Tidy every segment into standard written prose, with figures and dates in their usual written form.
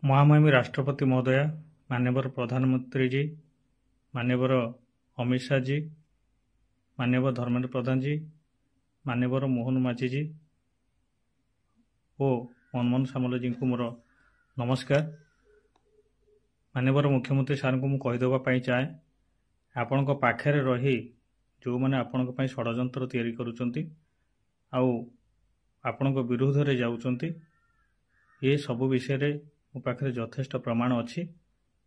महामहिम राष्ट्रपति महोदय, माननीय प्रधानमंत्री जी, माननीय अमित शाह जी, माननीय धर्मेंद्र प्रधान जी, माननीय मोहन माझी जी और मनमोहन सामल जी को मोर नमस्कार। माननीय मुख्यमंत्री सार को मुझे चाहे आपण पाखे रही जो मैंने आपण षड्यंत्र तैयारी करुँच आपण विरोध में जाऊँच ये सबु विषय मो पाखे यथेष्ट प्रमाण अच्छी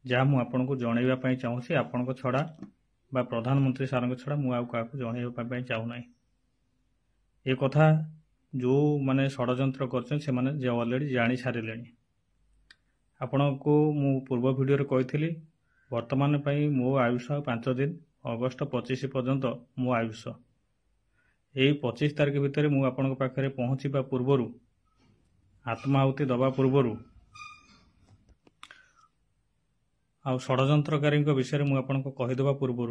जहाँ मुझे जनवाई चाहूँगी आपण छड़ा बा प्रधानमंत्री सार छड़ा मुझे जनवाई चाहूना ये कथा जो माने षड्यंत्र कर ऑलरेडी जानी सारे आपण को मु पूर्व वीडियो कही वर्तमान मो आयुष 5 दिन अगस्त 25 पर्यंत मो आयुष यही 25 तारीख भितर मुझे पाखे पहुँचवा पूर्वर आत्माहुति दबा पूर्वर आउ षड्यंत्रकारी विषय मुझे आपको कहीदेवा पूर्वर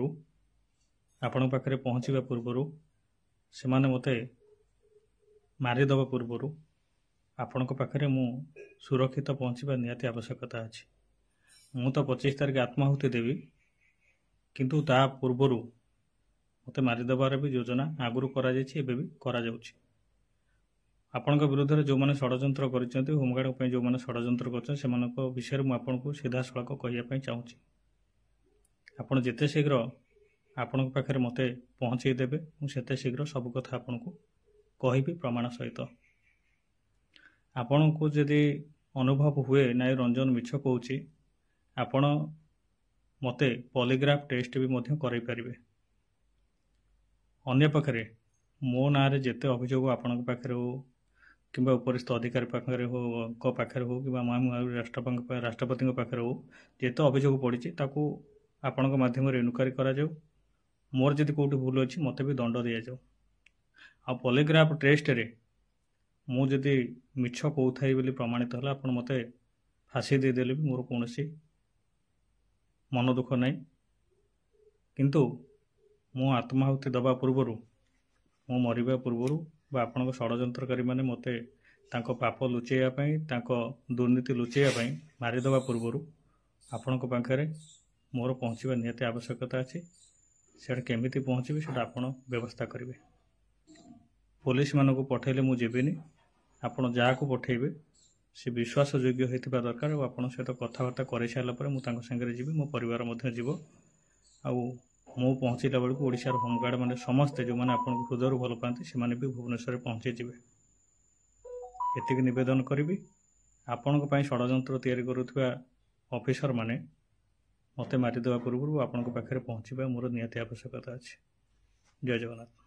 आपण पाखे पहुँचवा पूर्वर से मते मारिदेवा पूर्वर आपण पाखे मु सुरक्षित पहुँचवा निहाती आवश्यकता अच्छी। मु तो 25 तारीख आत्माहुति देवी किंतु ता पूर्वर मते मारिदेवार भी योजना आगुरी करा आपण विरुद्ध में जो मैंने षड्यंत्र कर होमगार्ड जो मैंने षड्यंत्र कर विषय मुझे सीधा सड़क कहवाई चाहूँगी आपड़ जिते शीघ्र आपण पाखे मत पहुँचईदेवे मुझे शीघ्र सब कथा आपन को कहबी प्रमाण सहित आपण को जदि अनुभव हुए ना रंजन मिछ कहूँ आपण मते पॉलीग्राफ टेस्ट भी करई पारिबे। अन्य पक्षरे मो ना जिते अभियोग आपण पाखे हो कि उपरिस्थ अधिकारी पाखे हो पाखे हो कि राष्ट्रपति पाखे हो जिते अभियोग पड़ी आपण मध्यम इनक्वारी करा मोर जदि कौटी भूल अच्छी मत भी दंड दि जाऊ आ पॉलीग्राफ टेस्ट रे मु जदि मिछ कहूथाई बोली प्रमाणित है आप मत फांसी देदेले भी मोर कौन मन दुख ना किंतु मु आत्माहुति दबा पूर्वर मु मरिबा पूर्वर बा आपण षड्यंत्रकारी माने मते तांको पाप लुचेयापाई तांको दुर्नीति लुचेयापाई मारिदेवा पूर्वर आपण पाखे मोर पहुँचवा निहाती आवश्यकता अच्छी से केमिति पहुँचबी से आपण व्यवस्था करेंगे। पुलिस मान को पठेले मु जीविनी आपण जहाँ को पठेबे से विश्वास योग्य होता दरकार और आपण सहित कथबार्ता कर सारापर मुझे जी मो परिवार जीव मु पहुँचला बेलू ओडिशार होमगार्ड मैंने समस्ते जो मैंने आपको हृदय भल पाती से भी भुवनेश्वर पहुँची जी एतिक नवेदन करी आपण षड्यंत्र तैयारी करुवा ऑफिसर माने मते मारिदेवा पूर्व आपण पाखे पहुँचवा मोर निहाती आवश्यकता अच्छी। जय जगन्नाथ।